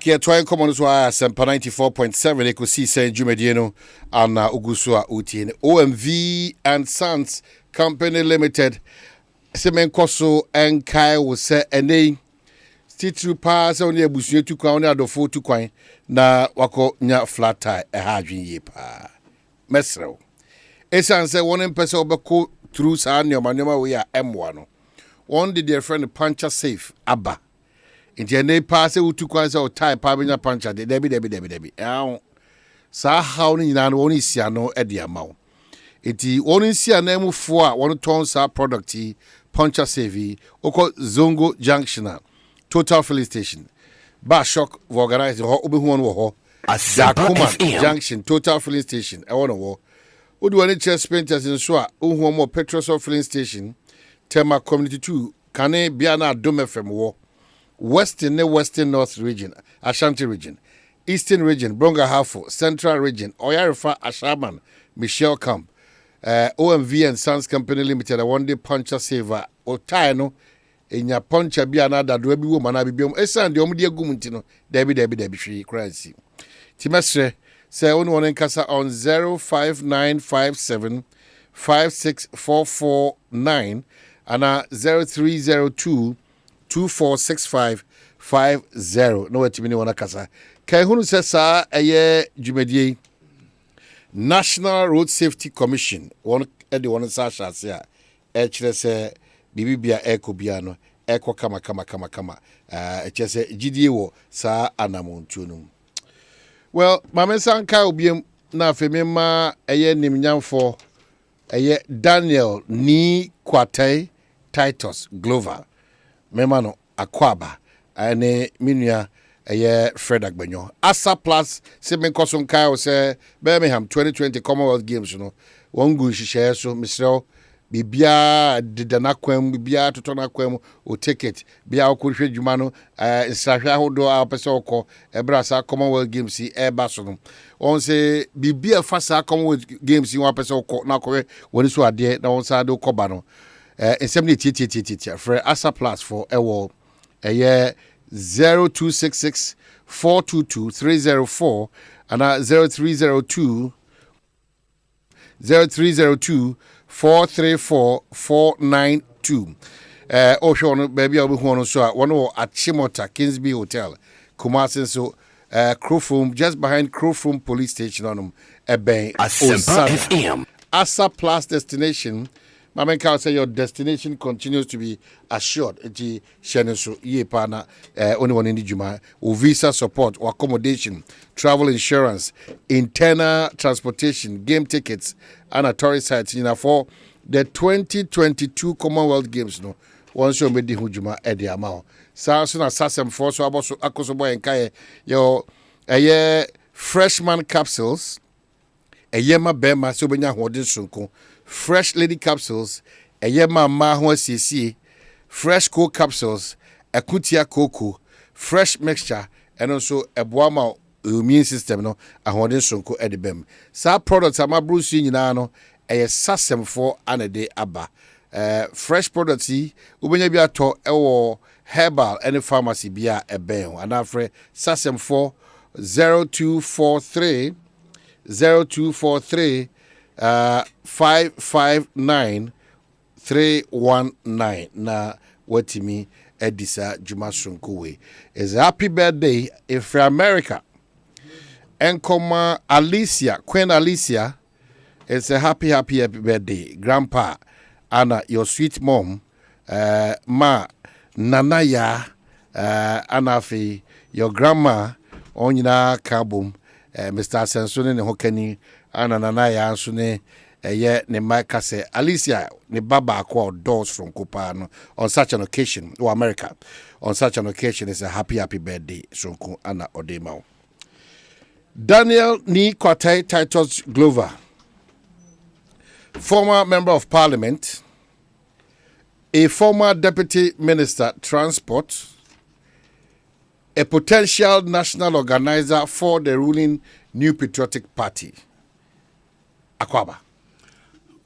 Here, try and come on as well as 94.7 Ekosiisen Jumedieno and Ugusua Utin OMV and Sons Company Limited. Semen Koso and Kai will say a name. Still pass only a bush to crown out of 4 to coin. Na wako nya flat tire a hardwin yepa. Mesro. Esan say one person obeko through Sanyo Manema we are M1. One did their friend puncher safe Abba. Inti ene pass utu kwanza o tie pa benya puncher de debi. Sa how ni na woni sia no e de ama wo. Inti woni sia na mu fo a woni ton sa product yi puncher save oko Zongo Junction Total Filling Station. Ba shock organize ho obi hu wo ho. Jakuma Junction Total Filling Station e wono wo. Odu woni chest painters in so a hu mo petrol filling station Tema Community 2 kane bia na Dome FM wo. Western North region, Ashanti region, Eastern region, Bronga Hafo, Central region, Oyarifa, Ashaman, Michelle Camp, OMV and Sons Company Limited, a one-day puncher saver, Otano, in your puncher be another dwebi woman, I be esan the omudia gumuntino, Debbie, she cries. Timestre, say one in Casa on 05957 56449 and 0302 246550. No what you mean kasa. Kai hunu sesa eye jumedie National Road Safety Commission one edi one sa shase a e kire se bibibia ekobia no eko kama e kire se gidie wo sa anamontuo no. Well, mamensa nka obiem na afemema eye nimnyamfo eye Daniel ni Kwatai Titus Glover Memano Akwaba ane minua eye Fred Agbenyo Asa Plus Semen Koson Kai say Birmingham 2020 Commonwealth Games no wongu hihye so misrel bibia didanakwam bibia totonakwam o ticket bia okohwe dwuma no insahwe ahodo a pese okọ ebrasa Commonwealth Games e ba so no on say bibia fasa Commonwealth Games won pese okọ na akọwe woni so ade na won sa ade okọba no in for Asa Plus for ewo 0266 422 304 and 0302 434 492. Ocean baby obi hu no so one at Chimota Kingsby Hotel Kumasi so Crowfoam just behind Crowfoam Police Station on Eben FM Asa Plus destination. Mama can say your destination continues to be assured. Eti sheneso ye pana only one in the juma. Visa support or accommodation, travel insurance, internal transportation, game tickets, and a tourist sites. For the 2022 Commonwealth Games, no one show me the hujuma edi amao. Sounds na sasem for so about akosobo enkaye your freshman capsules. Yema bema so benya hodin sunko. Fresh lady capsules, a yema mahwa CC, fresh coke capsules, a kutia cocoa, fresh mixture, and also a boama immune system no a hodin sunko edibem. Sa products are my bruce no a sasem for an a day abba. Fresh products ubenya bia to ewo herbal any pharmacy bia a ben and afre sasem for 0243 559 319 na watimi Edisa Juma Sunkuwe is happy birthday if America Enkoma Alicia Queen Alicia it's a happy birthday grandpa Anna your sweet mom ma Nanaya Anafi your grandma onyina kabum Mr. Sensone ne hokani ana nana ya nso ne ne maika say Alicia ne baba akwa doors from Kopa no on such an occasion or America on such an occasion is a happy birthday sonko ana odema. Daniel ni Kwatai Titus Glover, former member of parliament, a former deputy minister transport, a potential national organizer for the ruling New Patriotic Party. Akwaba.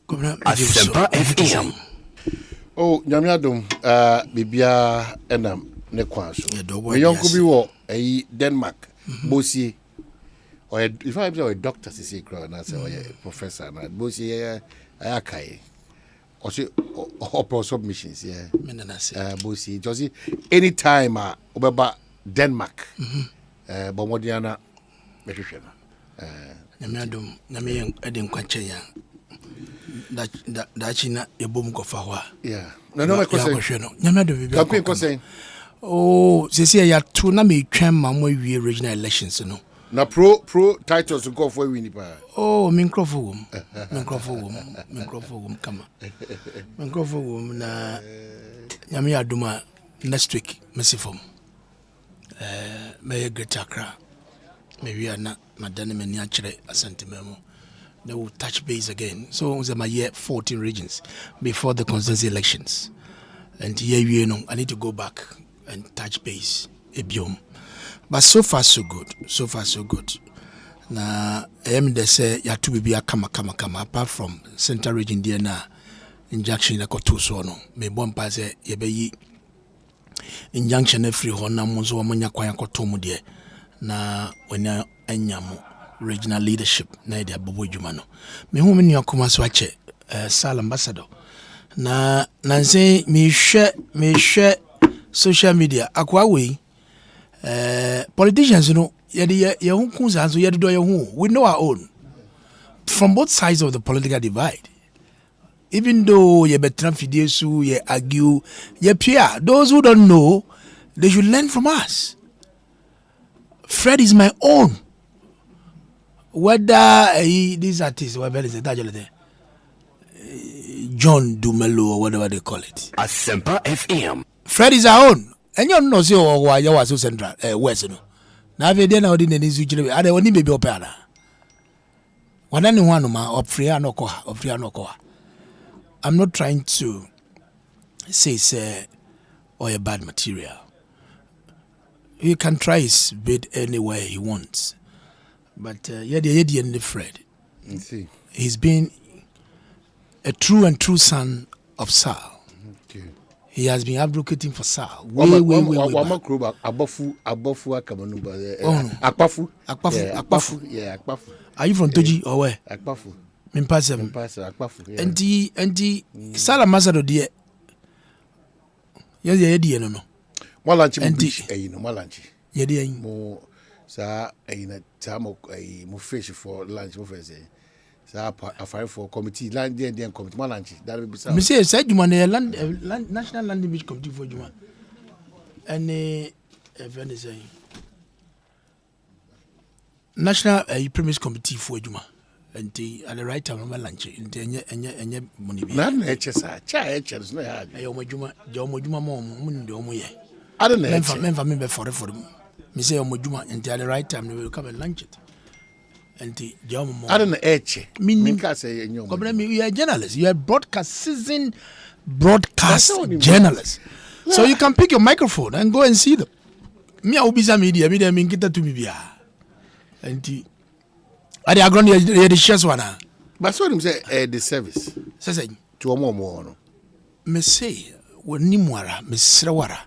Asempa FM. Oh, nyamiadum bibia enam ne kwan so me yonko bi wo Denmark bosie or if I be a doctor say crowd na say or professor na bosie ayakai or say or submissions bosie just anytime obeba Denmark but modiana mehwehwe na nyamedum na me eden kwache ya da china ebom kofa ho yeah no my question nyamedum bi campaign question oh sisi ya tu na me twem ma mo wie regional elections no na pro titles go for win pa oh microphone kama microphone na nyame aduma next week mesifom me Great Accra me we na madane me ni akire asentememo they will touch base again so was my year 14 regions before the constituency elections and here we know I need to go back and touch base ebiom but so far so good na they say ya to be kama apart from central region there na injunction na koto so no me bon pa say ye be yi injunction na free ho na mo so mo nya kwan koto mu de na wona anyamo regional leadership na de abobo djuma no me hu me nua koma so ache sal ambassador na nanse me hwe social media akwa we politicians no ye hu kunza so ye do ye hu we know our own from both sides of the political divide even though ye betran fidiesu ye argue ye peer those who don't know they should learn from us. Fred is my own. Whether these artists, whatever is it, John Dumelo or whatever they call it. Asempa FM. Fred is our own. And you know, see why you are so central, West. Now, if you didn't know the news, I don't need baby opera. When anyone of Frianokoa, I'm not trying to say, or a bad material. He can try his bid anywhere he wants. But the Fred. He's been a true son of Sal. Okay. He has been advocating for Sal. Akpafu. Yeah, Akpafu. Are you from Toji or where? Akpafu. Mimpasem. Akpafu. And the Sal ambassador dear. Yes, no. Malanchi Malanchi. Yedi mo sa tamo mo fish for lunch mo first sa afare for committee land there committee Malanchi that be sa me say juma na land national land beach committee for juma and event is national premise committee for juma and at the right time lunch enye money bi na hsa cha hs no ya juma mo ndo ye I don't know. Me for me say omojuma until the right time they will come and launch it. And I don't know. Me say you are a journalist. You are seasoned broadcast journalist. Yeah. So you can pick your microphone and go and see them. Me I will be some media. Me them ingita to me bia. And I dey agree the shares one. But so him say the service. Say to more no. Me say woni muara me srewara.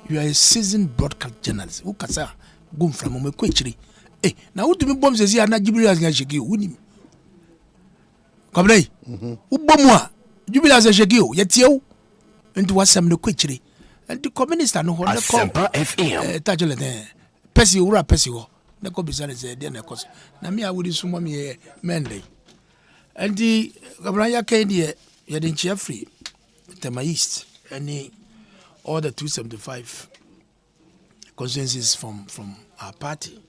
You are a seasoned broadcast journalist. Who kasa go from me kwechiri. Na who to me bomb say na Jibril as sheki woni. Kobrey. Who bomb wa Jibril as sheki o yetie into wasam no kwechiri. And the communist no hold the call. FM. Tajele den. Pesi ura pesi ho. Na ko bizarre say dey na cause. Na me I would sumo me Monday. And the Gabriel Kennedy ye den free. Tema East any all the 275 constituencies from our party.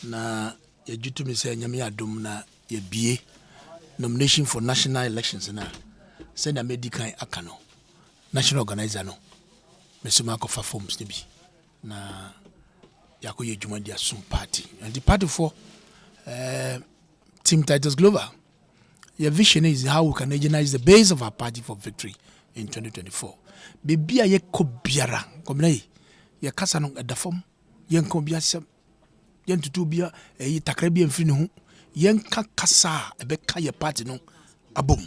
Na ye jutu me say nyame adom na ye bie nomination for national elections na send a medical akano national organizer no me so mako fa forms ni bi na yakoye djuma dia sum party and the party for team titles global. Your vision is how we can energize the base of our party for victory in 2024. Bibia ye kobiara komnai ye kasa no edafom ye nkobia sem ye ntutu bia takra bia mfiri ne ho ye nka kasa ebeka ye party no abom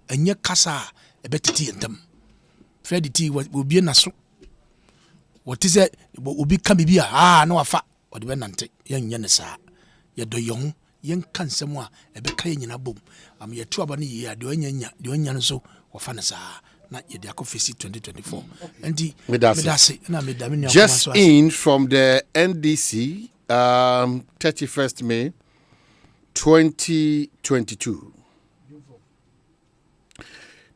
enye kasa ebetiti entam Fred T will be na so what is it obi ka bibi a na wafa ode be nante yen nye ne saa ye do yon yen kan semu a e be ka nyina bom am ye tu aba ne ye a de anya no so wafa ne saa na ye de akofisi 2024 enti medase na medame ne just in from the NDC 31st May 2022.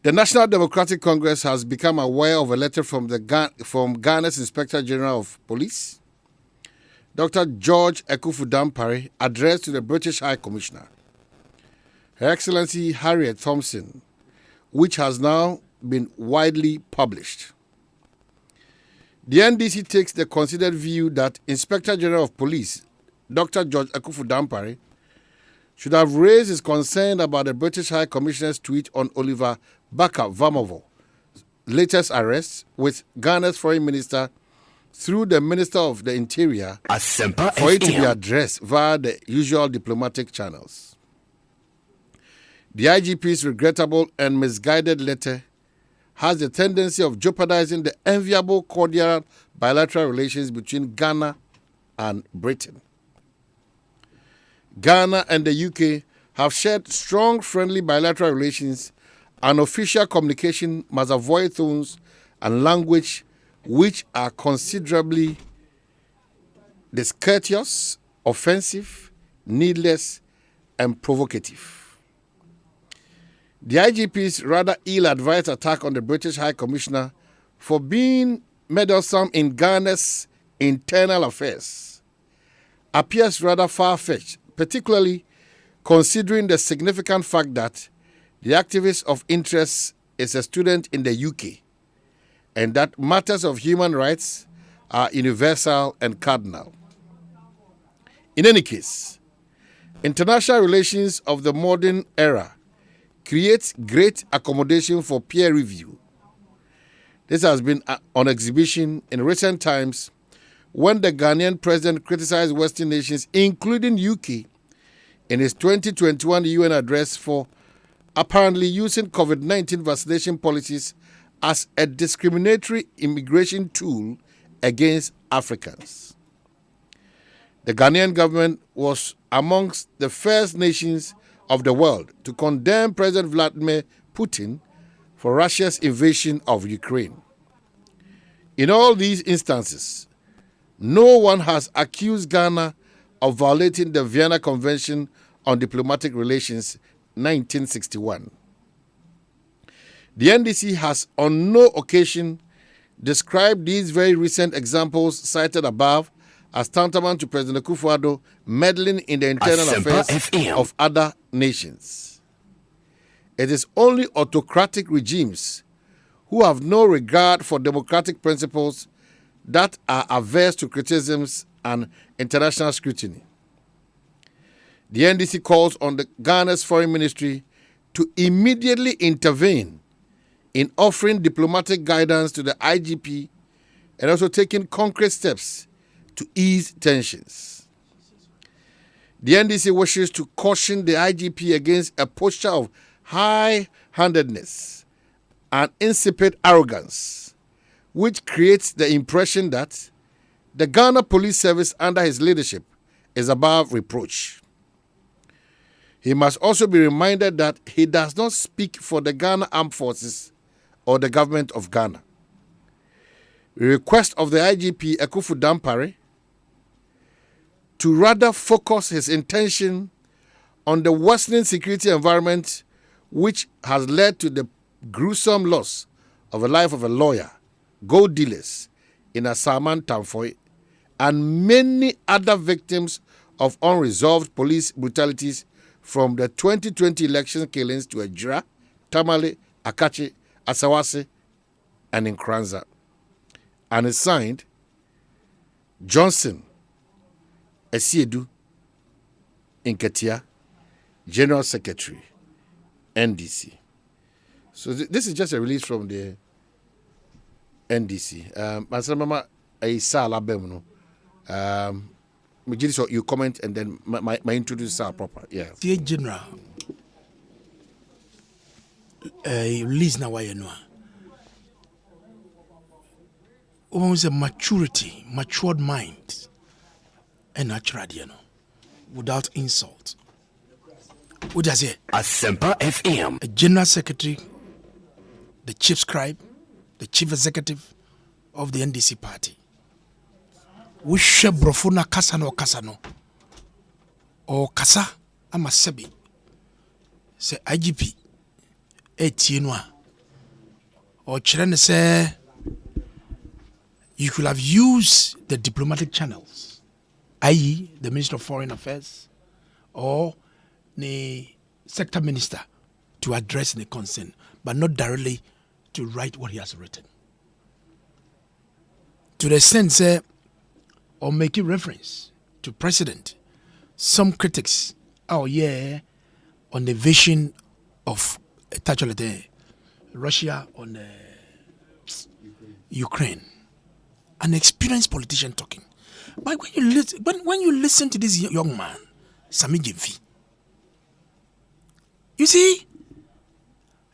The National Democratic Congress has become aware of a letter from Ghana's Inspector General of Police, Dr. George Ekufu-Dampare, addressed to the British High Commissioner, Her Excellency Harriet Thompson, which has now been widely published. The NDC takes the considered view that Inspector General of Police, Dr. George Ekufu-Dampare, should have raised his concern about the British High Commissioner's tweet on Oliver Barker-Vormawor latest arrest with Ghana's Foreign Minister through the Minister of the Interior for it to be addressed via the usual diplomatic channels. The IGP's regrettable and misguided letter has the tendency of jeopardizing the enviable cordial bilateral relations between Ghana and Britain. Ghana and the UK have shared strong friendly bilateral relations, and official communication must avoid tones and language which are considerably discourteous, offensive, needless, and provocative. The IGP's rather ill-advised attack on the British High Commissioner for being meddlesome in Ghana's internal affairs appears rather far-fetched, particularly considering the significant fact that the activist of interest is a student in the UK and that matters of human rights are universal and cardinal. In any case, international relations of the modern era creates great accommodation for peer review. This has been on exhibition in recent times when the Ghanaian president criticized Western nations, including UK, in his 2021 UN address for apparently using COVID-19 vaccination policies as a discriminatory immigration tool against Africans. The Ghanaian government was amongst the first nations of the world to condemn President Vladimir Putin for Russia's invasion of Ukraine. In all these instances, no one has accused Ghana of violating the Vienna Convention on Diplomatic Relations 1961. The NDC has on no occasion described these very recent examples cited above as tantamount to President Akufo-Addo meddling in the internal affairs of other nations. It is only autocratic regimes who have no regard for democratic principles that are averse to criticisms and international scrutiny. The NDC calls on the Ghana's Foreign Ministry to immediately intervene in offering diplomatic guidance to the IGP and also taking concrete steps to ease tensions. The NDC wishes to caution the IGP against a posture of high-handedness and insipid arrogance, which creates the impression that the Ghana Police Service under his leadership is above reproach. He must also be reminded that he does not speak for the Ghana Armed Forces or the government of Ghana. We request of the IGP Ekufu-Dampare to rather focus his intention on the worsening security environment which has led to the gruesome loss of the life of a lawyer, gold dealers in Asaman Tamfoy, and many other victims of unresolved police brutalities from the 2020 election killings to Ejira, Tamale, Akachi, Asawase, and Nkranza. And it's signed Johnson Esiedu Nketia, General Secretary, NDC. So this is just a release from the NDC. Mama Aisa Alabem, so you comment and then my introduce are proper. Yeah. The General release na why no. almost a matured mind, and natural, without insult. What does it? Asempa FM. A general secretary, the chief scribe, the chief executive of the NDC party. We share brofuna kasano or kasa amasebi. Say IGP etienwa or chirene say you could have used the diplomatic channels, i.e. the Minister of Foreign Affairs or the sector minister to address the concern, but not directly to write what he has written. To the extent or making reference to President, some critics, on the vision of Russia on Ukraine. An experienced politician talking. But when you listen to this young man, Sami Jemfi, you see,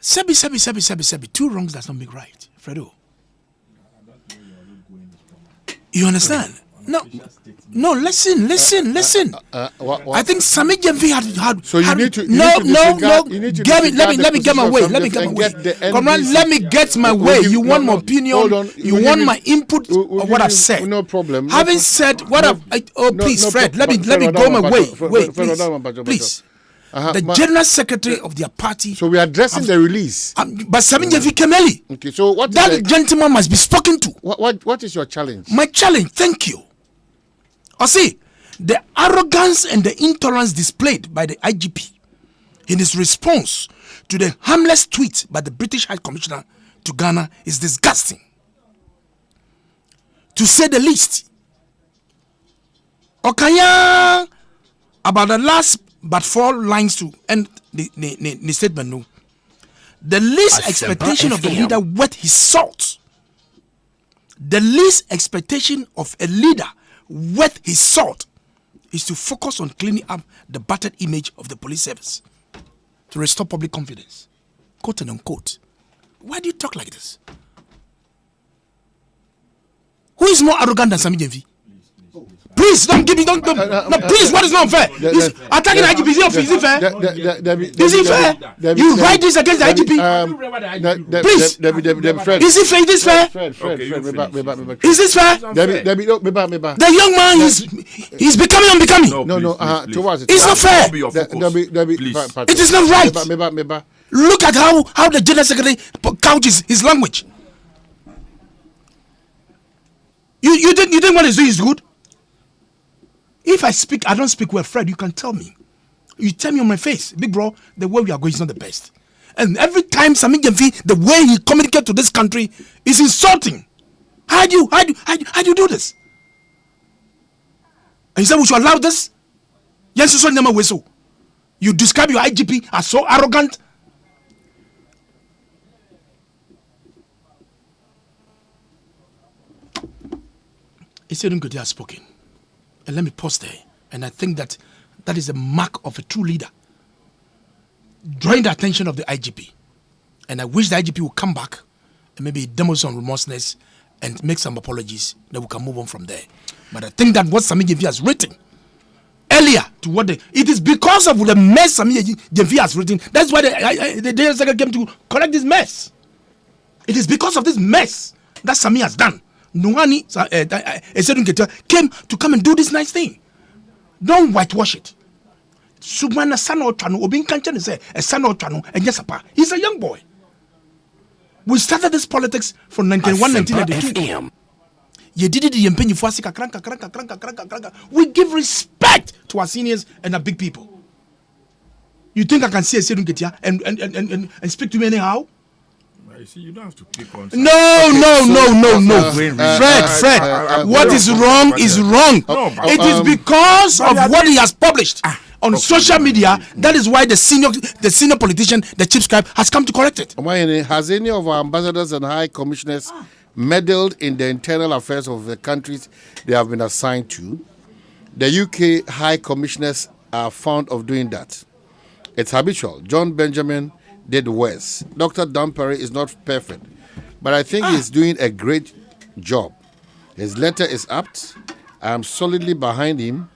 Sebi, two wrongs does not make right, Fredo. You understand? No, listen. I think Sami Jemfi had. So you had, need to. No. Let me get my way. Comrade, let me get my way. You want my opinion? You want my input of what I've said? No problem. Having said what I've, please, Fred, let me go my way. Wait, please. The general secretary of their party. So we are addressing the release. But Sami Jemfi came early. Okay, so what? That gentleman must be spoken to. What is your challenge? My challenge, thank you. See, the arrogance and the intolerance displayed by the IGP in his response to the harmless tweet by the British High Commissioner to Ghana is disgusting, to say the least. Okaya, about the last but 4 lines to end the statement. No, the least expectation of the leader wet his salt. The least expectation of a leader wet his salt is to focus on cleaning up the battered image of the police service to restore public confidence. Quote and unquote. Why do you talk like this? Who is more arrogant than Sami Jemfi? Please don't give me no. Please, what is not fair? Attacking the IGP is it fair? Is it fair? You write this against the IGP? Please, is it fair? Is this fair? Is this fair? The young man is becoming unbecoming. No. It's not fair. It is not right. Look at how the general secretary couches his language. You think what he's doing is good? If I don't speak well, Fred, you can tell me. You tell me on my face, big bro, the way we are going is not the best. And every time Sami Jemfi, the way he communicates to this country is insulting. How do you do this? And you say we should allow this? Yes, you describe your IGP as so arrogant. Isedun has spoken. And let me pause there. And I think that is a mark of a true leader. Drawing the attention of the IGP. And I wish the IGP will come back and maybe demonstrate some remorseness and make some apologies. Then we can move on from there. But I think that what Sami Jemfi has written earlier to what it is because of the mess Sami Jemfi has written. That's why the General Secretary came to correct this mess. It is because of this mess that Sami has done. Nuhani came to come and do this nice thing. Don't whitewash it. Submana Sano Trano, Obin Kanchan is a Sano Trano, and Yesapa. He's a young boy. We started this politics from 1992. You did it in Penny. We give respect to our seniors and our big people. You think I can see a Sedun get here and speak to me anyhow? You see, you don't have to pick on. No. Fred. What is wrong is wrong. It is because of what he has published on social media. That is why the senior politician, the chief scribe, has come to correct it. Has any of our ambassadors and high commissioners meddled in the internal affairs of the countries they have been assigned to? The UK high commissioners are fond of doing that. It's habitual. John Benjamin did worse. Dr. Dampere is not perfect, but I think he's doing a great job. His letter is apt. I am solidly behind him.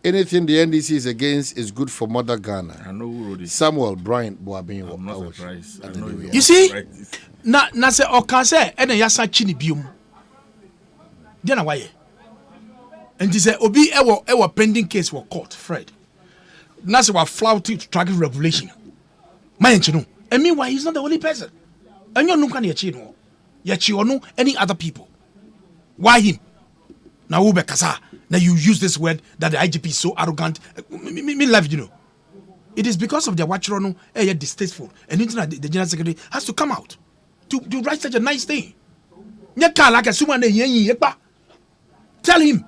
Anything the NDC is against is good for Mother Ghana. I know who wrote it. Samuel Bryant Boabin. I'm not surprised. I know You see, na say okase e na yasa chini biom. Dia na why? And he said obi e pending case for court, Fred. Na say wa flouting traffic regulation. My no. And meanwhile, he's not the only person. And you no can yachi no. Yachi or no any other people. Why him? Now Ube Kasa. Now you use this word that the IGP is so arrogant. Me love you know. It is because of their watchrono distasteful. And the general secretary has to come out to write such a nice thing. Tell him.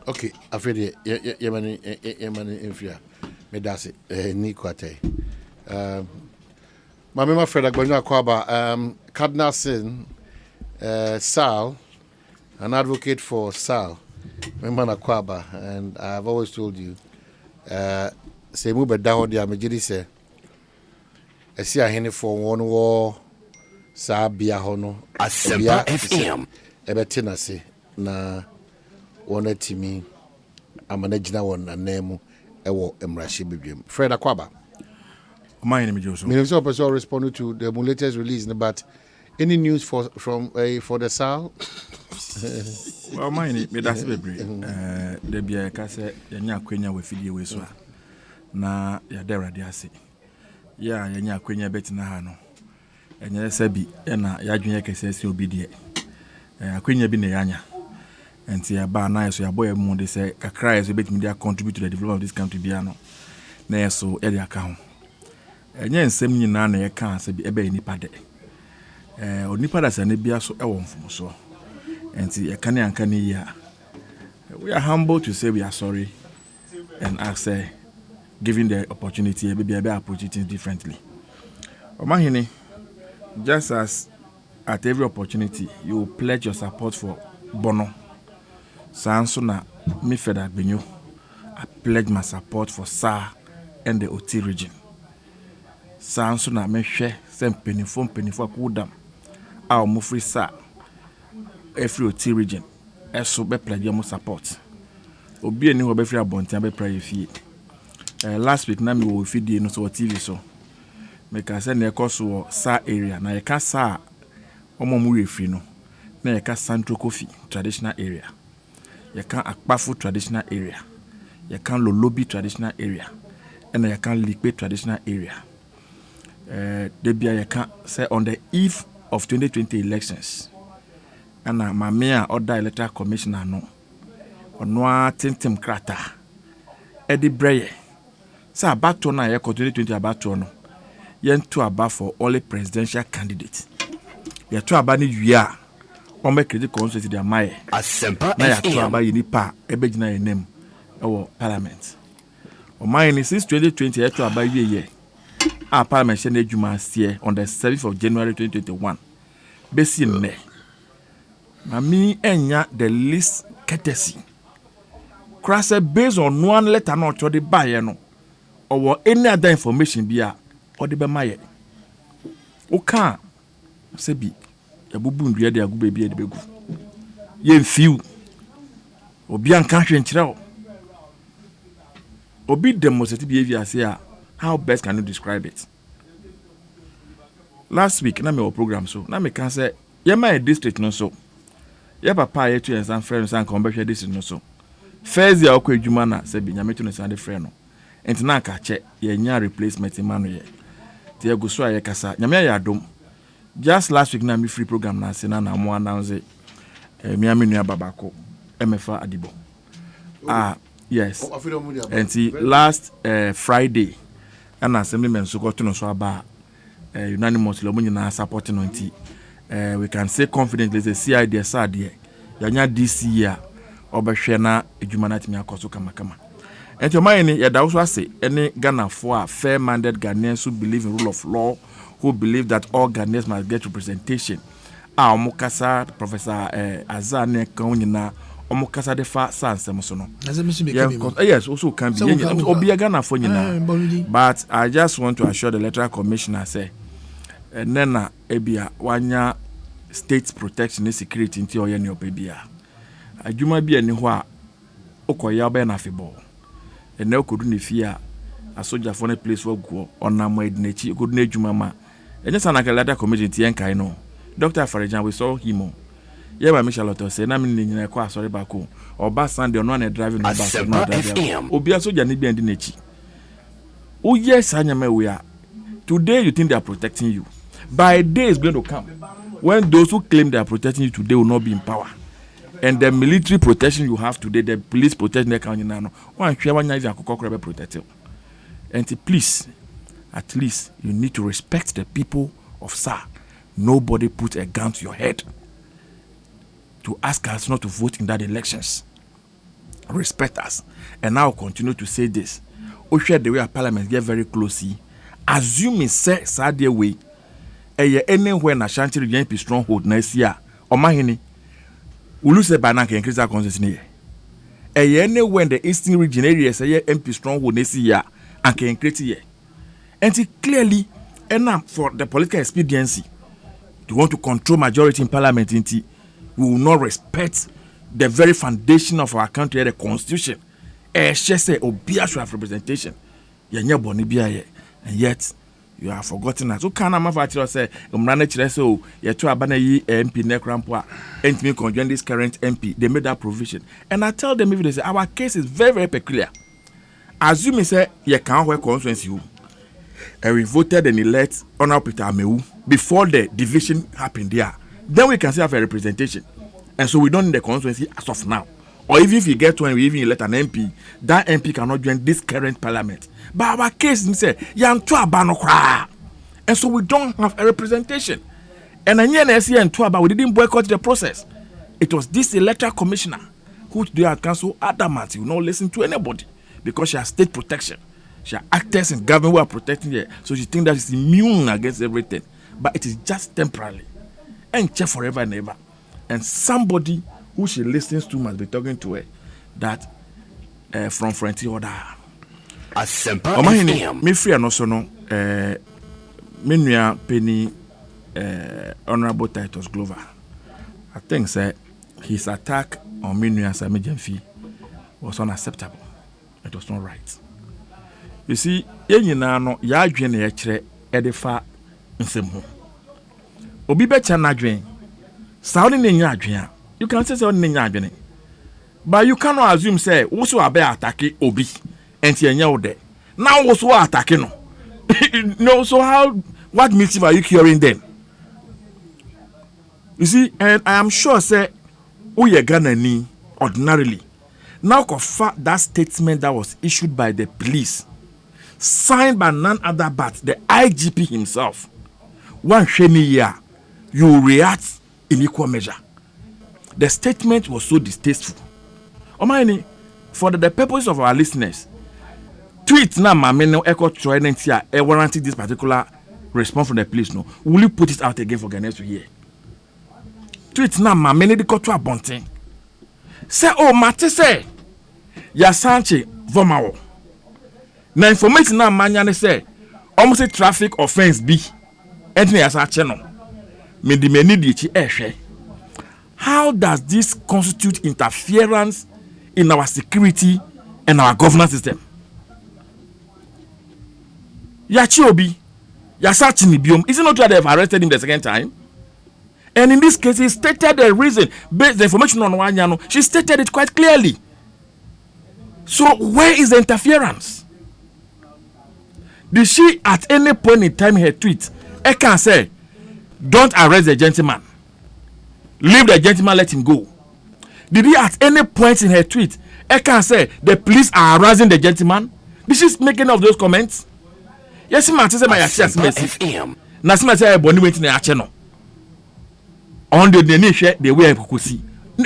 Okay, afraid Yemani Infia. Me that's it. Nikwate. My mema Fred Agbonyo Akwaba, Cardinal Sin, Sal, an advocate for Sal, Memana Akwaba, and I've always told you, say move down there, Majidi say, I see a henny for one war, Sabia Hono, Asempa FM. Ebetina say, na one to me, I'm an original one, and name, Ewo Emrashi Bibium. Fred Akwaba. My name is Joseph. Minister Person responded to the latest release, but any news for the SAL? Well, my name is that's baby. The beer case yanya kwenya we fidie we so na ya dera de ase. Ya yanya kwenya beti na ha no. Enye sabi na ya dwenya kese se obi de. Akwenya bi na yanya. Enti ya ba na so ya boy mu de say kakra so beti me dey contribute to the development of this country bia no. Na so e dey aka ho. Enye nsem nyina na ye ka ase bi ebe nipa de. Onipa da sane bia so e wo mfomso. Enti ye kan anka ne ya. We are humble to say we are sorry and ask giving the opportunity maybe approach things differently. Omahini, just as at every opportunity you pledge your support for Bono. Sanso na me Feda Agbenyo, I pledge my support for SAR and the OT region. Sanso na me hwe sem penifo akudam a mo free SAR every OT region. Eso be pledge mo support. Obi eni ho be free abontia be pray fie. Last week na me wo fidie no so TV so. Me ka say na ekoso SAR area na ye ka SAR omo mu refri no. Na ye ka Central Kofi traditional area. Ye ka Akpafu traditional area. Ye ka Lolobi traditional area. And ye ka Likpe traditional area. Debia ye ka say on the eve of 2020 elections. And my mayor order electoral commissioner no. Onwa tintim krata. Edi breye. Sa abato na ye ko 2020 abato no. Yen to aba for only presidential candidate. Ye to aba ni wia. Ome credit constituency dia maye. Asempa Na ya to FM. aba yini pa ebe gina ye name ewo parliament. O maye ni since 2020 ye to aba ye. A parliament shene adwuma asie on the 7th of January 2021. Besi nne. Mami enya the least courtesy. Krasa based on one letter no to the buyer no. Or any other information bia or the bemaye. Oka sebi yabubu ndua de agu bebia de begu. Ye mfiu. Obi anka hwe nkyere o. Obi demonstrate behavior say how best can you describe it? Last week na me program so na me can say ye my district no so. Ye papa ye to ensan friend san kon behwe district no so. First year okwa adwuma na say bi nyame to no san de friend no. Enti na aka che ye nya replacement man no ye. Ti aguso aye kasa nyame ya adom. Just last week na me free program na se na mo announce mi amenu ababako MFA Adibo. Yes. And last Friday an assemblyman so got to so about unanimously na supporting on we can say confidently the CID sad here. Yanya this year obehwe na edwuma na timi akoso kama. And your mind ya da also say any Ghana for fair-minded Ghanaians who believe in rule of law, who believe that all Ghanaians must get representation. Omukasa Professor Azane Kanyina omukasa de fa sansem so no. Yes, also can be obi Ghana for nyina. But I just want to assure the electoral commissioner say nena ebia wanya state protection and security into your new baby. A juma be anywhere. Okoya be na fibol. And now could not fear a soldier for a place for go on Namway Nachi, good nature mamma. And just an letter committee and Kaino. Dr. Farajan, we saw him. Yeah, by Michel Otto say, I'm in a car, sorry, back home. Or bus Sunday on one driving a bus. Obia so Janibi and Dinechi. Oh, yes, Anyame, we are. Today, you think they are protecting you. By a day is going to come when those who claim they are protecting you today will not be in power. And the military protection you have today, the police protection they can now. One is a protected. And please, at least you need to respect the people of SAR. Nobody put a gun to your head to ask us not to vote in that elections. Respect us. And I'll continue to say this. We share the way our parliament get very closely. Assuming say Sadia way, anywhere na Shanti region be stronghold next year. Or mahini, Ulu se banana can increase our consciousness. Anywhere in the eastern region area say MP stronghold next year and can increase here. And it clearly enough for the political expediency to want to control majority in parliament. We will not respect the very foundation of our country, the constitution. She say Obia should have representation. And yet you have forgotten that. So can I say so you to abandon MP Nekrampoa and me conjoin this current MP. They made that provision. And I tell them if they say our case is very, very peculiar. Assuming say you can't work conference you. And we voted and elect Honorable Peter Amewu before the division happened there. Then we can still have a representation. And so we don't need the constituency as of now. Or even if you get one, we even elect an MP, that MP cannot join this current parliament. But our case, we say, and so we don't have a representation. And we didn't boycott the process. It was this electoral commissioner who today at council adamant will not listen to anybody because she has state protection. She has actors in government who are protecting her. So she thinks that she's immune against everything. But it is just temporarily. And check forever and ever. And somebody who she listens to must be talking to her that from Frontier Order. Me free and also no me penny Honorable Titus Glover. I think say his attack on Minuya Samijemfi was unacceptable. It was not right. You see, yenyina no ya adwen na yekire edefa nsemu. Obi be cha na adwen. Sa oni nya adwen. You can say oni nya adwen. But you cannot assume say wo so abe attack obi enti enya wo de. Now wo so attack no. No, so what mischief are you curing then? You see, and I am sure say Uye Ganani ordinarily now confer that statement that was issued by the police, signed by none other but the IGP himself. One sheni year, you react in equal measure. The statement was so distasteful. Omani, for the purpose of our listeners, tweet now mameno echo troyentia warranting this particular response from the police. No, will you put it out again for Ghanaians to hear? Tweet now mamene de koto abonten. Say oh mate say ya sanche vomawo. Na information na manya ne say almost traffic offense bi entine ya sache no. Me di meni di chi ehwe. How does this constitute interference in our security and our governance system? Yachi obi ya sache ni biom. Is it not true that they have arrested him the second time? And in this case, he stated the reason based the information on Wanyano. She stated it quite clearly. So where is the interference? Did she at any point in time in her tweet, I can say, don't arrest the gentleman. Leave the gentleman, let him go. Did he at any point in her tweet, I can say, the police are harassing the gentleman? Did she make any of those comments? Yes, my sister, my FM. Nasima say, Bonnie went in the channel. On the niche, they were kukusi.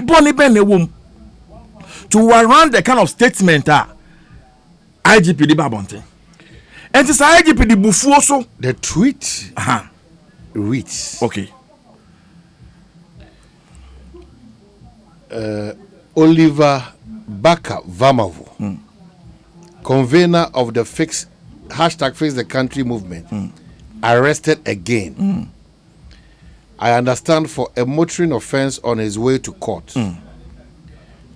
Bonnie Ben womb to warrant the kind of statement IGP the Babonte. And this IGP the Bufuoso. The tweet reads. Okay. Oliver Baka Vamavu, convener of the Fix the Country movement, arrested again. I understand for a motoring offense on his way to court.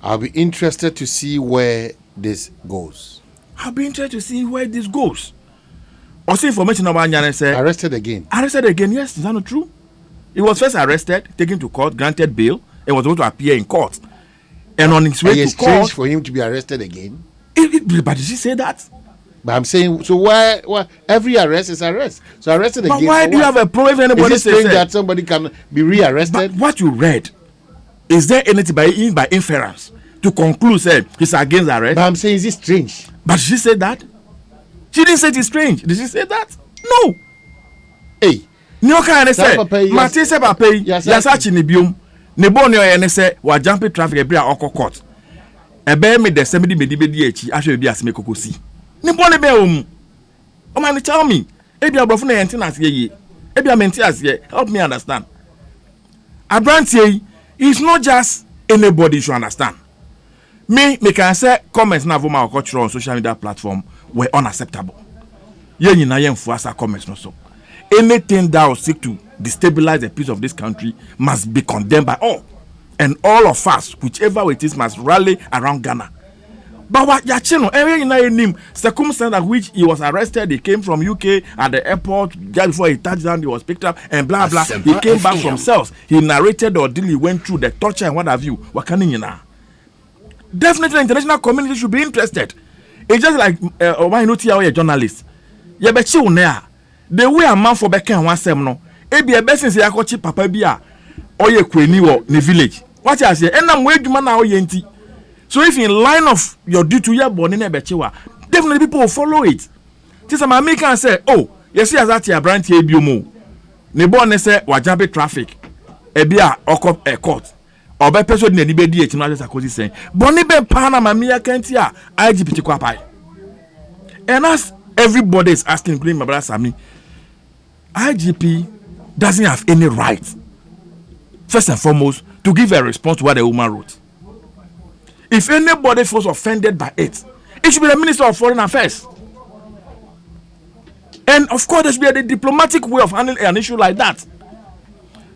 I'll be interested to see where this goes. I'll be interested to see where this goes. Also, information about Nyane said Arrested again. Arrested again, yes, is that not true? He was first arrested, taken to court, granted bail, and was going to appear in court. And on his way to it's court, strange for him to be arrested again. But did she say that? But I'm saying, so why every arrest is arrest? So arrested But again. why do you have a problem if anybody is it says strange that somebody can be rearrested? But what you read, is there anything by inference to conclude said he's against arrest? But I'm saying, is it strange? But she said that? She didn't say it's strange. Did she say that? No. Hey. Nyoka ene say Mati se papa yasachi ni biom ne bo ne oyene say wa jump traffic ebia okokot ebe me de semedi bedi echi ahwe bi aseme kokosi ne bo ne be om o man tell me ebia brofo na yente na ase ye ebia menti ase help me understand Abrantie is not just anybody should understand me can say comments na voma culture on social media platform were unacceptable ye nyina ye mfu asa comments no so. Anything that will seek to destabilize the peace of this country must be condemned by all. And all of us, whichever it is, must rally around Ghana. But what Yachino, every name, circumstance at which he was arrested, he came from UK at the airport, just before he touched down, he was picked up, and blah blah. He came back from South. He narrated the ordeal he went through, the torture and what have you. Definitely, the international community should be interested. It's just like why not here a journalist. You bet you there. The way a man for Becca and one sem no, be a best since Yakochi Papa Bia or ye Queni or the village. What I say, and I'm waiting man now yenti. So if in line of your duty you are born in a bechewa, definitely people will follow it. This a man can say, oh, yes, as that your brand here biomo. Nebon say wajabe traffic, a bia or a court. Or by person in anybody at another Ekosiisen. Bonnie Ben Panama Mia Kentia, IGPT Kwapai. And as everybody is asking, including my brother Sami, IGP doesn't have any right, first and foremost, to give a response to what the woman wrote. If anybody feels offended by it, it should be the Minister of Foreign Affairs. And of course, there should be a diplomatic way of handling an issue like that.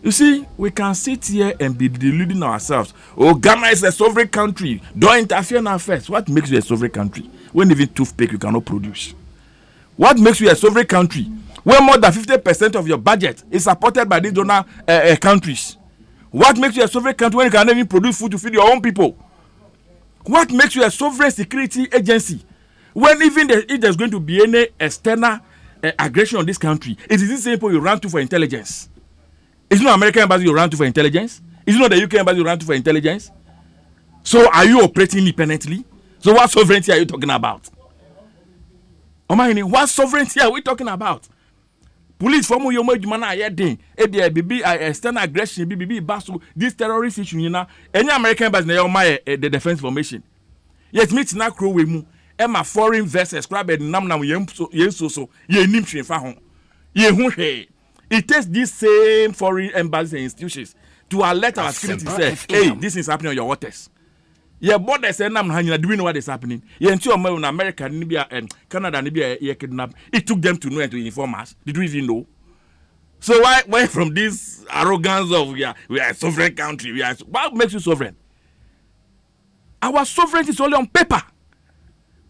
You see, we can sit here and be deluding ourselves. Oh, Ghana is a sovereign country. Don't interfere in our affairs. What makes you a sovereign country? When even toothpick you cannot produce. What makes you a sovereign country? When more than 50% of your budget is supported by these donor countries. What makes you a sovereign country when you cannot even produce food to feed your own people? What makes you a sovereign security agency when even if there's going to be any external aggression on this country, it is the same people you run to for intelligence. It's not American embassy you run to for intelligence. It's not the UK embassy you run to for intelligence. So are you operating independently? So what sovereignty are you talking about? What sovereignty are we talking about? Police from your man are yet external aggression, basu this terrorist issue, you know. Any American embassy na the defense formation. Yet meet na crow we mu. Emma foreign vessels crab nam so ye nim hwe fa ho. Ye hu hwe. It takes these same foreign embassies and institutions to alert our security say, hey, this is happening on your waters. Yeah, borders and do we know what is happening? Yeah, until in America, Libya, and Canada, Libya, kidnapped. It took them to know and to inform us. Did we even know? So why from this arrogance of we are a sovereign country? What makes you sovereign? Our sovereignty is only on paper.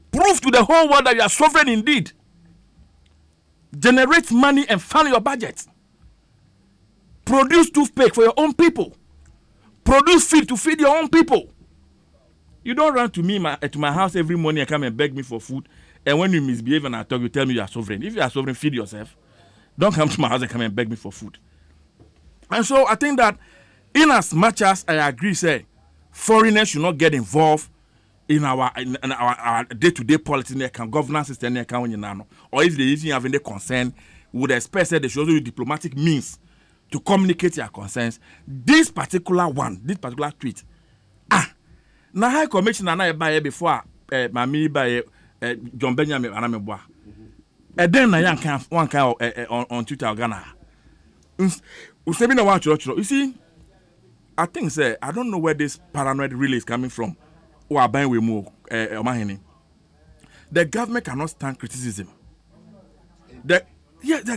Prove to the whole world that you are sovereign indeed. Generate money and fund your budget. Produce toothpaste for your own people. Produce feed to feed your own people. You don't run to me to my house every morning and come and beg me for food. And when you misbehave and I talk, you tell me you are sovereign. If you are sovereign, feed yourself. Don't come to my house and come and beg me for food. And so I think that in as much as I agree, say, foreigners should not get involved in our day-to-day politics and governance system, or if they even have any concern, we would expect that they should also use diplomatic means to communicate their concerns. This particular tweet, na high commissioner na buy before mami buy John Benjamin Anameboa. And then na one kind on Twitter Ghana. Usebi na one churo. You see, I think say I don't know where this paranoid really is coming from. Or buying we move omahini. The government cannot stand criticism. The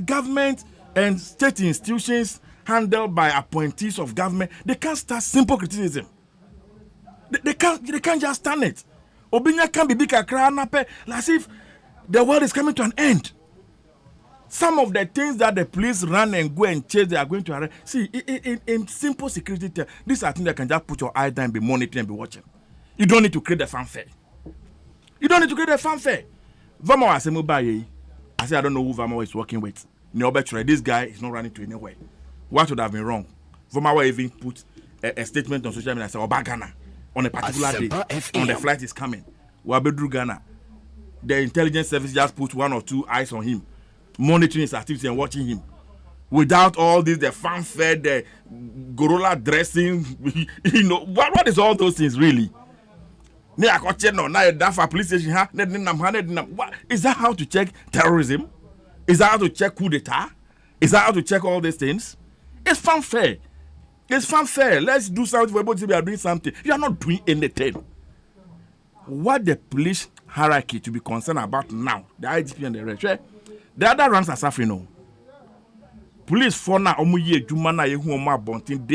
government and state institutions handled by appointees of government, they can't start simple criticism. They can't just stand it. Obinya can be big as if the world is coming to an end. Some of the things that the police run and go and chase, they are going to arrest. See, in simple security terms, these are things that can just put your eye down and be monitoring and be watching. You don't need to create a fanfare. Vamo I say I don't know who Vamo is working with. This guy is not running to anywhere. What would have been wrong? Vamo even put a statement on social media and say, Ghana on a particular day when the flight is coming. Wabedru Ghana. The intelligence service just put 1 or 2 eyes on him, monitoring his activities and watching him. Without all this, the fanfare, the gorilla dressing, what is all those things really? Is that how to check terrorism? Is that how to check coup d'etat? Is that how to check all these things? It's fanfare. Let's do something. We are doing something. You are not doing anything. What the police hierarchy to be concerned about now, the IGP and the rest, the other ranks are suffering now. Police for now, day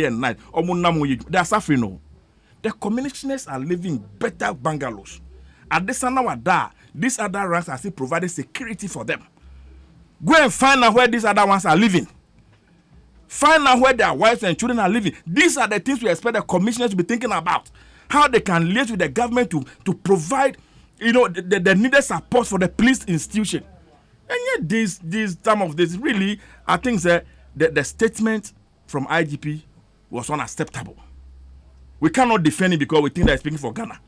and night, they are suffering now. The commissioners are living better bungalows. At this hour, these other ranks are still providing security for them. Go and find out where these other ones are living. Find out where their wives and children are living. These are the things we expect the commissioners to be thinking about. How they can liaise with the government to provide, the needed support for the police institution. And yet, some of this really, I think that the statement from IGP was unacceptable. We cannot defend it because we think that he's speaking for Ghana.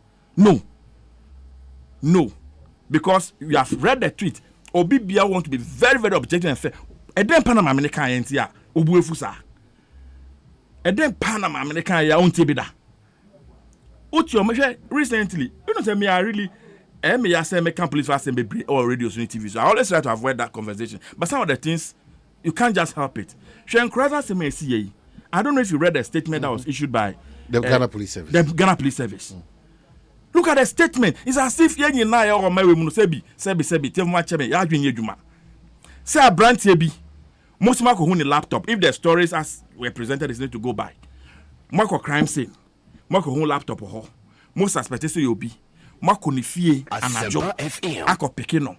No. Because you have read the tweet. Obibia want to be very, very objective and fair. And then Panama American NTR, Obuefusa. And then Panama American ya untibida. Recently, I really, American police assembly or radio on TV. So I always try to avoid that conversation. But some of the things, you can't just help it. I don't know if you read the statement that was issued by the Ghana Police Service. Look at the statement. It's as if you na ya or my women sebi tell me cheme ya adwen yedwuma. Say a brand tebi. Most mako hu ni laptop. If the stories as were presented is need to go by. Mako crime scene. Mako hu laptop ho. Most suspected so you be. Mako ni fie anajo. Ako pekino.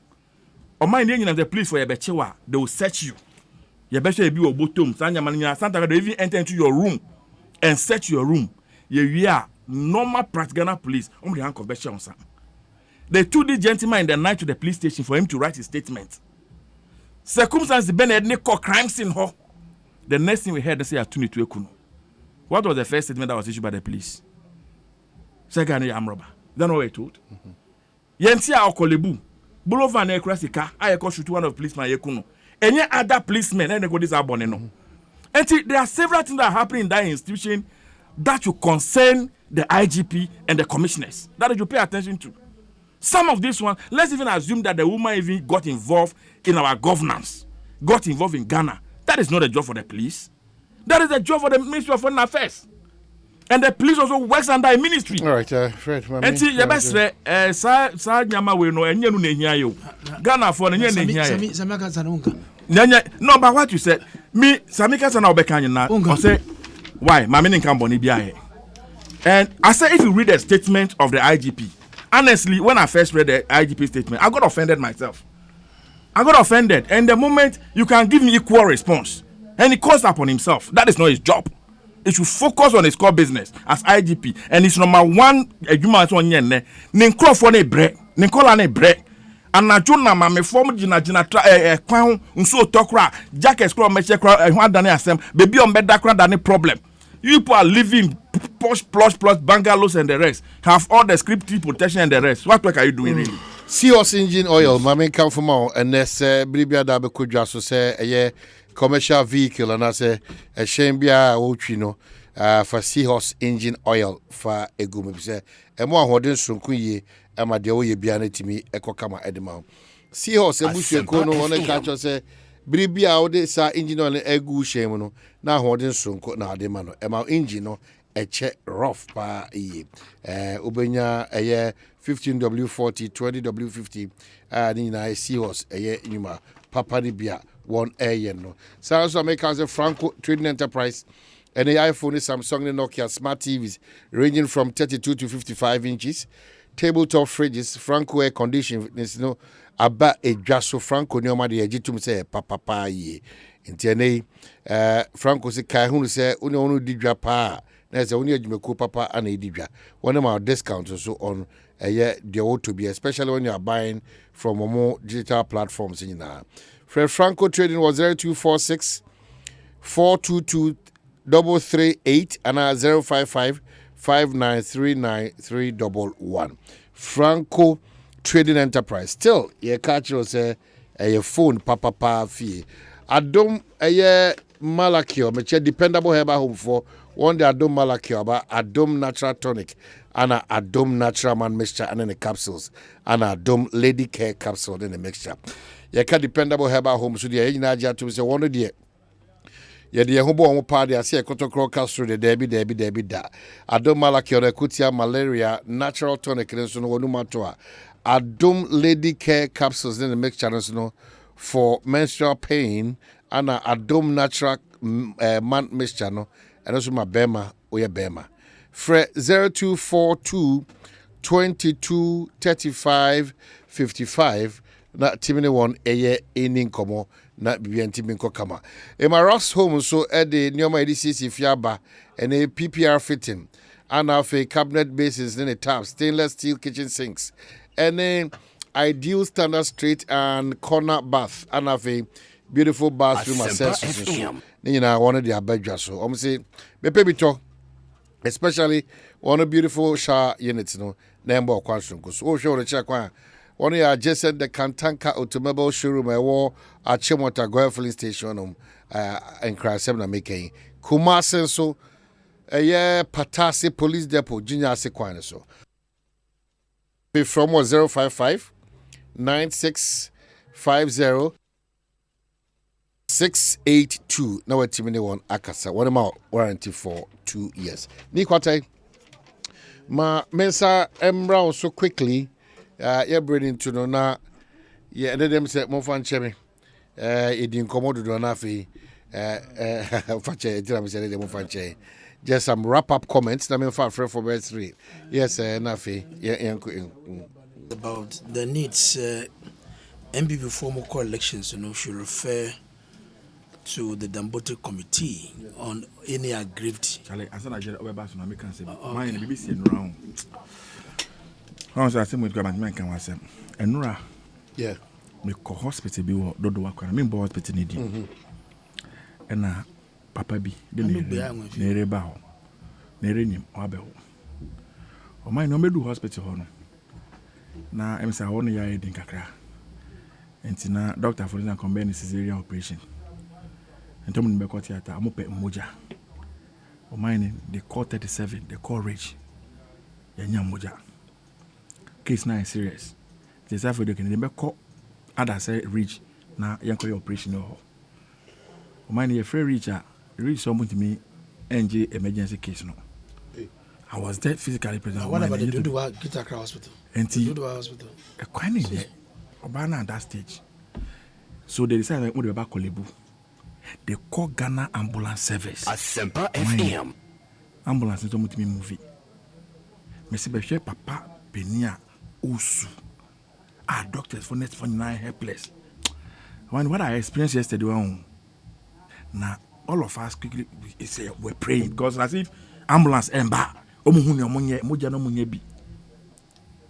O mind you the police for your bechewa, they will search you. Your beche be o bottom. Sanya mania Santa they even enter into your room and search your room. You are normal practical police. They took the gentleman in the night to the police station for him to write his statement. Circumstances Bennett Nico crime scene. The next thing we heard, they say, what was the first statement that was issued by the police? Second, I'm robber. That's not what I told. Yentia Okolebu, Bolovan Ekrasika, I shoot one of policemen Yekuno. Any other policemen, and they go this aboneno. And there are several things that are happening in that institution that you concern the IGP and the commissioners. That you pay attention to. Some of these ones, let's even assume that the woman even got involved in our governance, got involved in Ghana. That is not a job for the police. That is a job for the Ministry of Foreign Affairs. And the police also works under a ministry. All right, Fred. And see, your best Ghana for the no, but what you said, me, Samika Sana Obekanya, say, why? My meaning can't be here. And I said, if you read the statement of the IGP, honestly, when I first read the IGP statement, I got offended myself. And the moment you can give me equal response, and he calls upon himself, that is not his job. He should focus on his core business as IGP. And it's number one, and na juna ma me form jina kwan nso tokra jacket scroll me check ehwan dane asem baby on bed dakra dane problem. You people are living posh plus bungalows and the rest, have all the scripted protection and the rest. What work are you doing really? Seahorse engine oil mama come from all and this bribia da be kodwa so say commercial vehicle and I say a shembia ochino for Seahorse engine oil for egumi say e mo ahoden sonku yi ama de wo ye bia na timi ekokama edema Seahorse ebusu ko no won ka cho say bribia wo de sa engine oil egu shemu no na ahoden sonku na ade ma no e ma engine no eche rough pa yi obenya eye 15W40 20W50 ni na Seahorse eye nyuma papa ni bia one air no. So Americans a Franco Trading Enterprise and the iPhone is Samsung and Nokia smart TVs ranging from 32 to 55 inches. Tabletop fridges, Franco air conditioning, about a just Franco Nioma de Egitum say papa ye. Intiane Franco say Kahun say Uno Didra pa. There's only a Jimeko papa and a Didra. One of our discounts also on a year they ought to be, especially when you are buying from more digital platforms in Franco trading was 0246 422 338 and 055 5939311. Franco Trading Enterprise. Still, ye catch you say a phone papa fee. Adom a Malakio, me dependable heba home for one day Adom Malakio about Adom Natural Tonic and a Adom Natural Man mixture and then the capsules and a Adom Lady Care capsule in the mixture. Ye can dependable heba home so the Naja to say one day. Ye de ho bo ho party ase ekotokro castro de debi da adom malaki ore kutia malaria natural tonic nso no wonu mato a adom lady care capsules in the mixture nso no for menstrual pain and adom natural man mixture no and also my bema oye bema fre 0242 22 35 55 na timini one eye enin komo na bibianti binko kama ema Ross home so the nyoma edisi fiaba and a PPR fitting and have a cabinet bases in a tap stainless steel kitchen sinks and a ideal standard straight and corner bath and have a beautiful bathroom accessories so na one of the abedja so say bepe bito especially one of beautiful shower units no number kwanson so o show the check one one ya just said the Kantanka automobile showroom I wore at Chimota Goya filling station and Krasem na making Kumasi so Patasi police depot junior sequence so from 055 9650 682 now at Timini one Akasa one amount warranty for 2 years. Nikwate ma mensa emra so quickly you're bringing to know now. Yeah, and them say more fun chemi. It didn't come out to do anafi. Just some wrap up comments. I mean, for verse 3. Yes, Nafi. Yeah, about the needs. MPP formal call elections, should refer to the Dambote Committee on any aggrieved. Charlie, as an agent over back to American say, mine BBC round. I was asking with government can was and Nora. Yeah. Me ko hospital bi wo dodo akwa me bo hospital ni di. Na papa bi de ne reba ho. Ne renim o abeho. O mai no medu hospital ho no. Na em say ho no ya edin kakra. Enti na doctor for na combine cesarean operation. Entom no be ko theater amope moja. O mai ni they call 37, they call rage. Ya nya moja. Case na serious. The safety they can be call other say reach na yanko operation no. O man ye free reach someone to me NG emergency case no. I was there physically present. What about the Duduwa Gitakra Hospital? Duduwa Hospital. A quite there. Obana at that stage. So they decided that we were back Kolebu. They call Ghana Ambulance Service. Asempa FM. Ambulance to me movie. Messi Beshe Papa Penia Usu. Our doctors for next for 9 helpless. What I experienced yesterday, now all of us quickly say we're praying because as if ambulance emba omuhuni omonye moja no munye bi.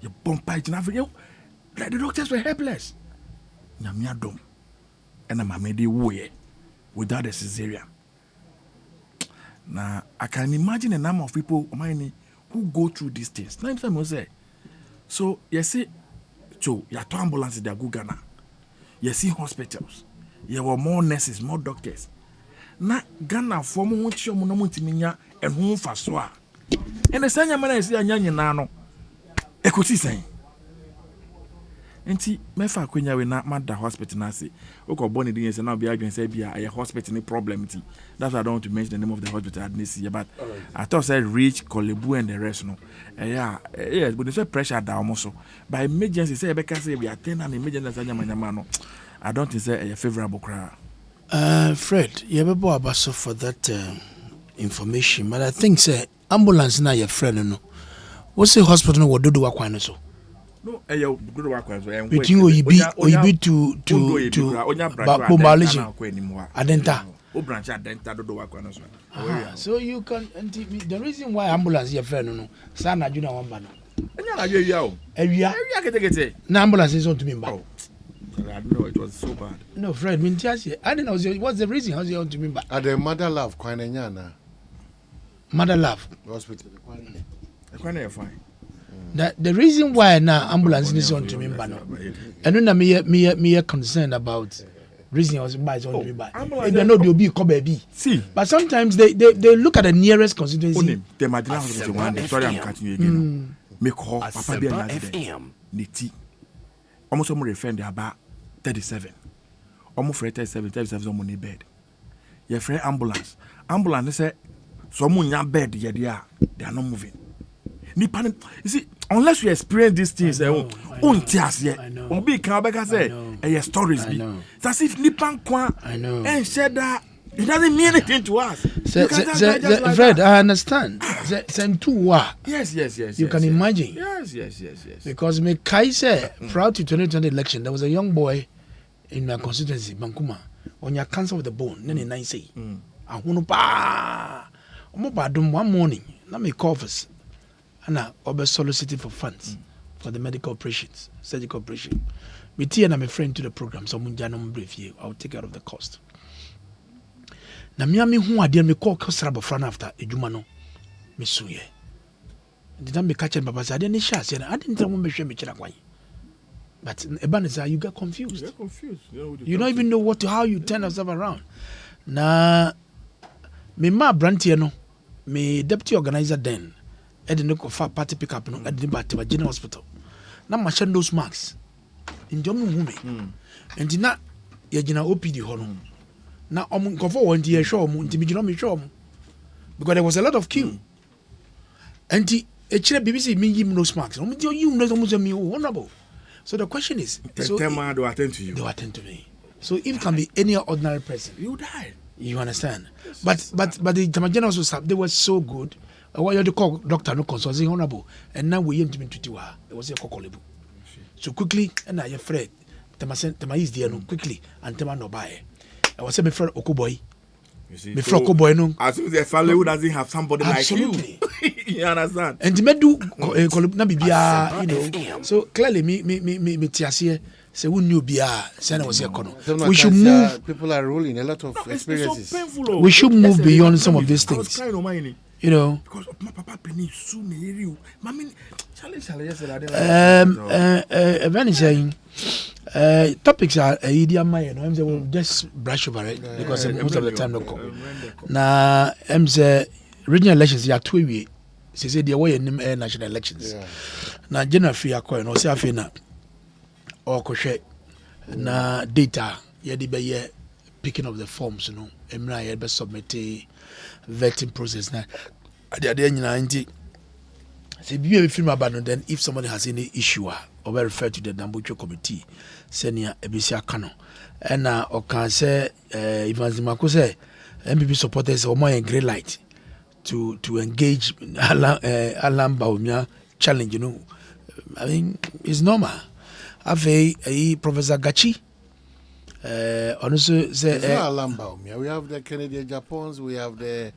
You bump it in Africa. Like the doctors were helpless. Nyamia dom. And I'm made way without a cesarean. Now I can imagine a number of people who go through these things. Now I'm say. So you see, so you have two ambulances that go Ghana. You see hospitals. You have more nurses, more doctors. Now Ghana for mo hunchi mo no muntiminya ehun faso a. And the sanya man is anya nyina no. Ekosiisen. Enti mefa kwenya we na mada hospital na say. Oko born din say na be adwen say bia a hospital ni problem ti. That's why I don't want to mention the name of the hospital at this year, but I thought said Reach, Kolebu and the rest no. Yes, but there's pressure down also. By emergency say Rebecca say we attend an emergency no. I don't think say a favorable crowd. Fred, you ever bought a for that information, but I think say ambulance na your friend no. What's the hospital what do wakwan so? No, you do wakwan so. Between Oyibi to Bombalation. Adenta. Branch Adenta do wakwan so. So you can the reason why ambulance your friend no. Sana Juna Wamba no. Area na ambulance is on to me back. I know it was so bad. No, Fred, I didn't know what's the reason. How's he on to me back? At the mother love, Quinana. Mother love. Hospital. Fine. The reason why now ambulance is on to me back. And then me concerned about reason I was by on to me back. They know they'll be baby. See, but sometimes they look at the nearest constituency. The Madonna was the one. Sorry, I'm cutting you again. Make call Papa be Niti. Almost some refund about 37. Almost 37 on money bed. Your friend ambulance. Ambulance say someone your bed they are not moving. You see, unless you experience these things, I know. Be can say a stories be. It's as if Nipan Kwa and said that it doesn't mean anything to us. Fred, I understand. Yes. You can imagine. Yes. Because me Kaise, prior to 2020 election, there was a young boy in my constituency, Bankuma, on your cancer of the bone, then in 90. I want to one morning, let me call first. And I was soliciting for funds for the medical operations, surgical operation. Me and I'm a friend to the program, so I'm brief you. I'll take care of the cost. Na me hu ade me call kasra bofra after edwuma no me suye the time me catch and papa say ade ne sha say na ade ntra mo behwe me kira kwan but ebaniza you get confused. You don't even know how you turn yourself around. Na me ma brantie no me deputy organizer then e de no for party pick up no e de ba te general hospital na ma share those marks ndom hu me enti na ye gina OPD ho no na nkofo won die hwe omo nti bigino me hwe omo because there was a lot of queue enti e kire BBC me yim no marks omo di yim no omo me honorable. So the question is, so they will attend to you. They will attend to me. So if it can be any ordinary person, you die. You understand? Yes, but the Jamaican also they were so good. What you call doctor no consulting honorable, and now we aim to be it was a cocolebu. So quickly, and I afraid Tema is there no quickly and Tema no buy. I was saying before Okuboy. Before Okuboy no. As if the family who doesn't have somebody absolutely. Like you. You understand? And to me do na bibia, you know. So clearly me tiasie say we knew bia say na was here kono. We should move. People are ruling a lot of experiences. So painful, we should move beyond some of these things. You know, because my papa penny so me mami challenge event saying topics are idiom my no I'm say we'll just brush over it because most of the time no come. Na I'm say regional elections ya two we say the way in national elections. Na general free akọ no say afi na okohwe na data ye de be picking up the forms no emra ye be submit vetting process na ade nyina nti say be film about no then if somebody has any issue or be refer to the Dambucho committee senior ebisi aka no na o kan say Ivanzimako say MPP supporters o more green light to engage Alan Baumia challenge, you know. I mean it's normal. Afei Professor Gachi also say Alan Baumia. We have the Canadian Japons, we have the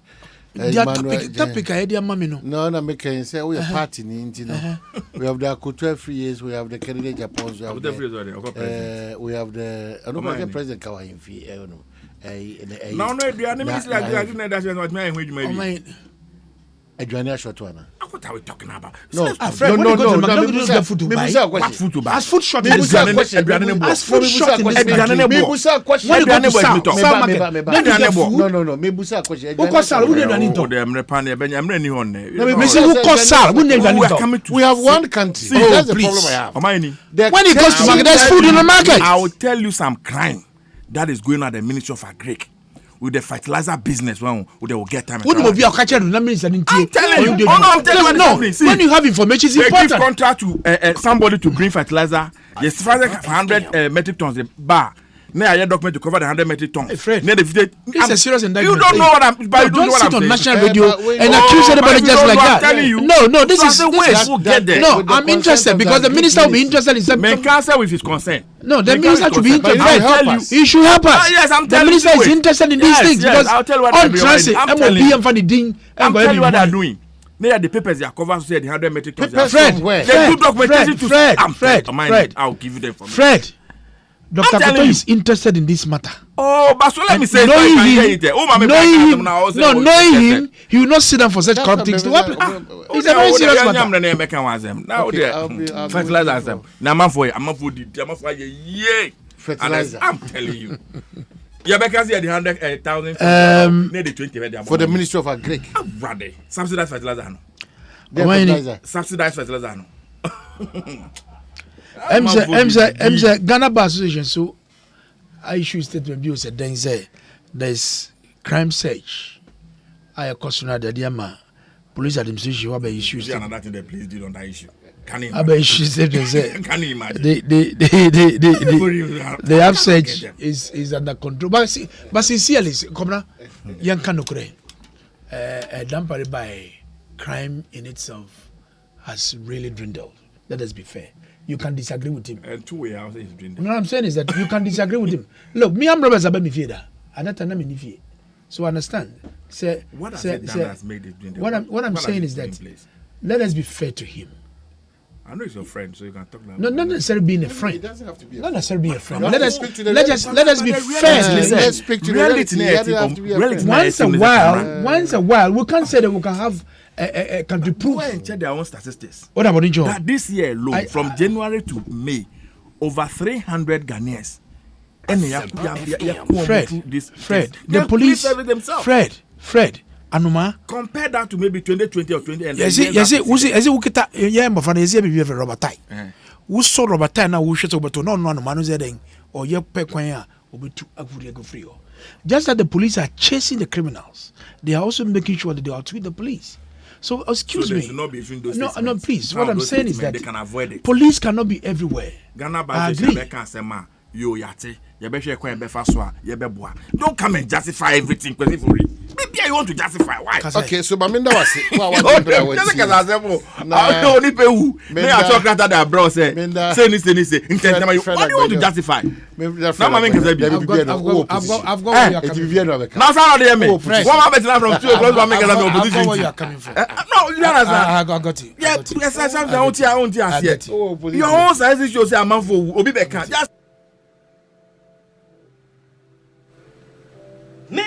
topic idea mami no make say we are party ni no. We have the Akutu 3 years, we have the Canadian Japons, we have the president Kawa Himfi no. No, the enemies like that's what me Adwane shotwana. What are we talking about? No, no. As food to buy. As food short. As food short. No. Mebusa question. Who cost sal? Who need to talk? We have one country. That's the problem I have. When it goes to market, there's food in the market. I will tell you some crime that is going on at the Ministry of Agric. With the fertilizer business, when they will get time. What will be our catcher? I'm telling you. I'm telling you. When you have information, it's important. They give contract to somebody to bring fertilizer. Yes, 500 metric tons. The bar Now I document to cover the 100 metric tons. Hey, Fred, this is a serious indictment. You don't know what I'm. But you don't know what I'm saying. on national radio and accuse anybody just like that. Telling you. No, this is. We'll get there. No, I'm interested because the minister will be interested in something. Men cancel with his consent. No, the minister should be interested. He should help us. Yes, I'm the telling you. The minister is interested in these things because I'll tell you what I'm doing. I'm telling you what they're doing. They are the papers they are covered to say the 100 metric tons. Fred, I'll give you the information. Fred, Dr. Koto is interested in this matter. Oh, but so let me say knowing him, he will not sit down for such things to happen. It's a very serious matter. Now, fertilizer. Now, I'm for fertilizer. I'm telling you. Yeah, because the 100,000 for the Ministry of Agri. Rather, subsidized fertilizer. Subsidized fertilizer. Ghana Bar Association. So I issue statement bill said then say there's crime surge. I question that the police administration will be issues. Another thing they please do on that issue. Can you imagine? Can you imagine? The upsurge is under control. But sincerely, Komna, young Kanukre, dampened by crime in itself has really dwindled. Let us be fair. You can disagree with him. And 2 ways is dwindled. What I'm saying is that you can disagree with him. Look, me and brothers are fear. And that time I'm fear. So understand. What has made it dwindle? What I'm saying is that let us be fair to him. I know he's your friend, so you can talk about. No, not necessarily being a friend. It doesn't have to be. Not necessarily being a friend. Let us be fair. Let's speak to the reality. Once a while, we can't say that we can have can be proof. Go and check their own statistics. What about Joe? That this year alone, from January to May, over 300 Ghanaians. Fred, the police. Fred. Anuma. Compare that to maybe 2020 or 20. Yes, ukita mafana yesi be very Robert Tai. Wo so Robert Tai na wo hweto beto no anuma no zeden or ye pekwan a obetu aguri go free. Just that the police are chasing the criminals, they are also making sure that they outwit the police. So excuse me. No, please. What I'm saying is that they can avoid it. Police cannot be everywhere. Ghana Bajo don't come and justify everything because maybe I want to justify why. Okay, so Maminda was what do you want to justify? I've got Me